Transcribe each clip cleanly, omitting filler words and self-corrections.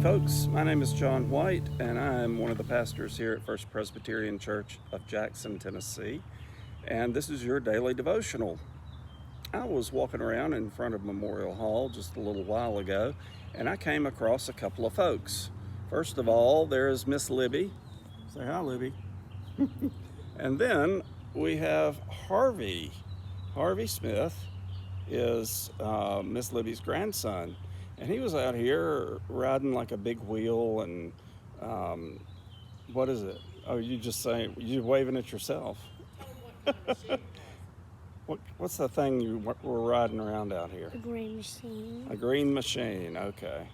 Folks, my name is John White, and I'm one of the pastors here at First Presbyterian Church of Jackson, Tennessee, and this is your daily devotional. I was walking around in front of Memorial Hall just a little while ago, and I came across a couple of folks. First of all, there's Miss Libby. Say hi, Libby. And then we have Harvey. Harvey Smith is Miss Libby's grandson. And he was out here riding like a big wheel and what is it? Oh, you just saying, you waving at yourself. What's the thing we're riding around out here? A green machine. A green machine, okay.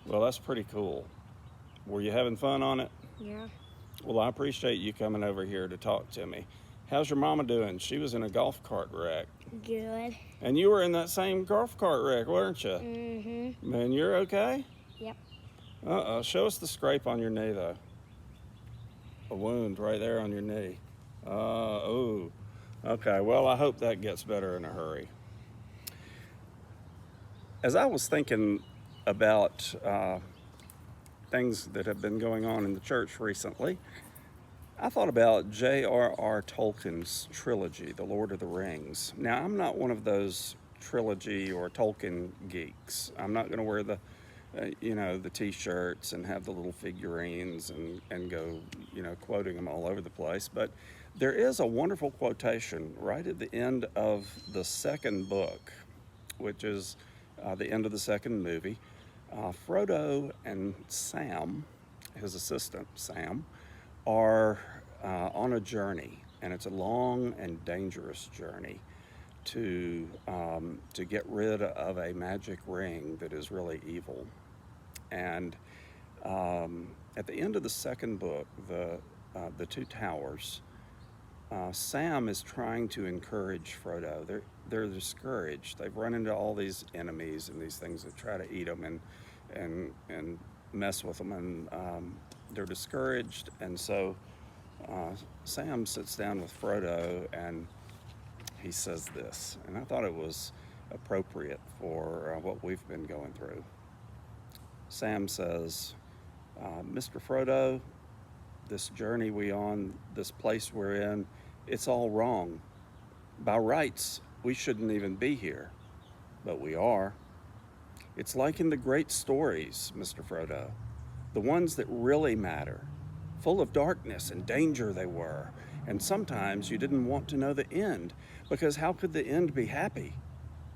Well, that's pretty cool. Were you having fun on it? Yeah. Well, I appreciate you coming over here to talk to me. How's your mama doing? She was in a golf cart wreck. Good. And you were in that same golf cart wreck, weren't you? Mm-hmm. And you're okay? Yep. Show us the scrape on your knee, though. A wound right there on your knee. Oh. Okay, well, I hope that gets better in a hurry. As I was thinking about things that have been going on in the church recently, I thought about J.R.R. Tolkien's trilogy, The Lord of the Rings. Now, I'm not one of those trilogy or Tolkien geeks. I'm not going to wear the T-shirts and have the little figurines and go, quoting them all over the place. But there is a wonderful quotation right at the end of the second book, which is the end of the second movie. Frodo and Sam, his assistant Sam, are on a journey, and it's a long and dangerous journey to get rid of a magic ring that is really evil. And at the end of the second book, the Two Towers, Sam is trying to encourage Frodo. They're discouraged. They've run into all these enemies and these things that try to eat them and mess with them, and they're discouraged. And so Sam sits down with Frodo and he says this, and I thought it was appropriate for what we've been going through. Sam says, Mr. Frodo, this journey we on, this place we're in, it's all wrong. By rights, we shouldn't even be here, but we are. It's like in the great stories, Mr. Frodo, the ones that really matter. Full of darkness and danger they were, and sometimes you didn't want to know the end, because how could the end be happy?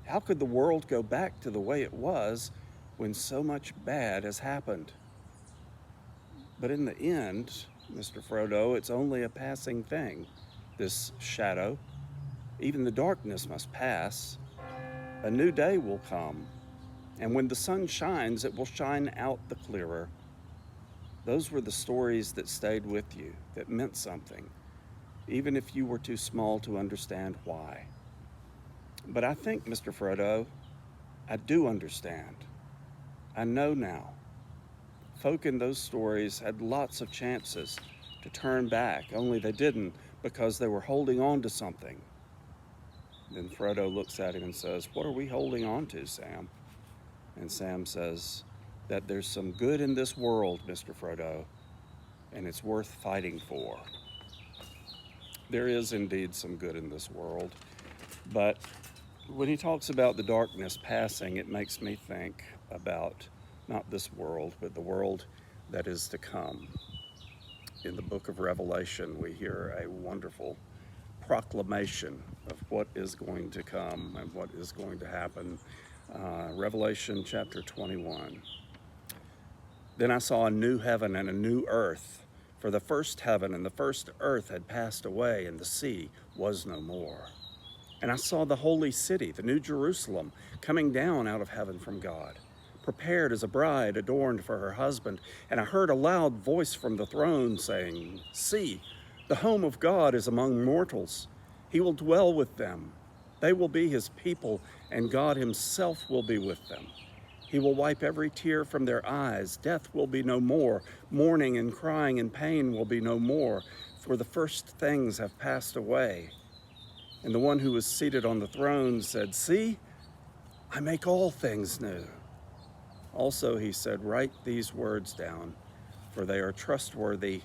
How could the world go back to the way it was when so much bad has happened? But in the end, Mr. Frodo, it's only a passing thing, this shadow. Even the darkness must pass. A new day will come, and when the sun shines, it will shine out the clearer. Those were the stories that stayed with you, that meant something, even if you were too small to understand why. But I think, Mr. Frodo, I do understand. I know now. Folk in those stories had lots of chances to turn back, only they didn't because they were holding on to something. Then Frodo looks at him and says, "What are we holding on to, Sam?" And Sam says, "That there's some good in this world, Mr. Frodo, and it's worth fighting for." There is indeed some good in this world, but when he talks about the darkness passing, it makes me think about not this world, but the world that is to come. In the book of Revelation, we hear a wonderful proclamation of what is going to come and what is going to happen. Revelation chapter 21. Then I saw a new heaven and a new earth, for the first heaven and the first earth had passed away, and the sea was no more. And I saw the holy city, the new Jerusalem, coming down out of heaven from God, prepared as a bride adorned for her husband. And I heard a loud voice from the throne saying, "See, the home of God is among mortals. He will dwell with them. They will be his people, and God himself will be with them. He will wipe every tear from their eyes. Death will be no more. Mourning and crying and pain will be no more, for the first things have passed away." And the one who was seated on the throne said, "See, I make all things new." Also, he said, write these words down, for they are trustworthy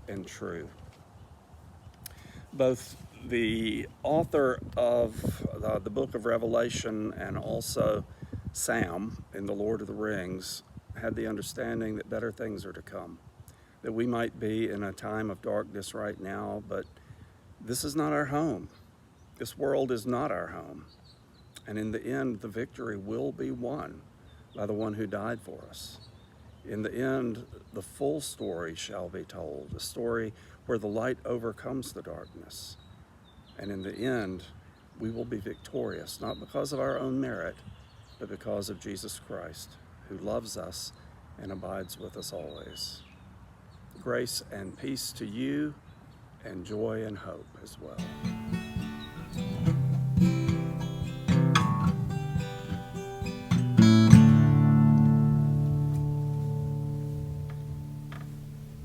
and true. Both the author of the book of Revelation and also Sam in The Lord of the Rings had the understanding that better things are to come, that we might be in a time of darkness right now, but this is not our home. This world is not our home. And in the end, the victory will be won by the one who died for us. In the end, the full story shall be told, a story where the light overcomes the darkness. And in the end, we will be victorious, not because of our own merit, but because of Jesus Christ, who loves us and abides with us always. Grace and peace to you, and joy and hope as well.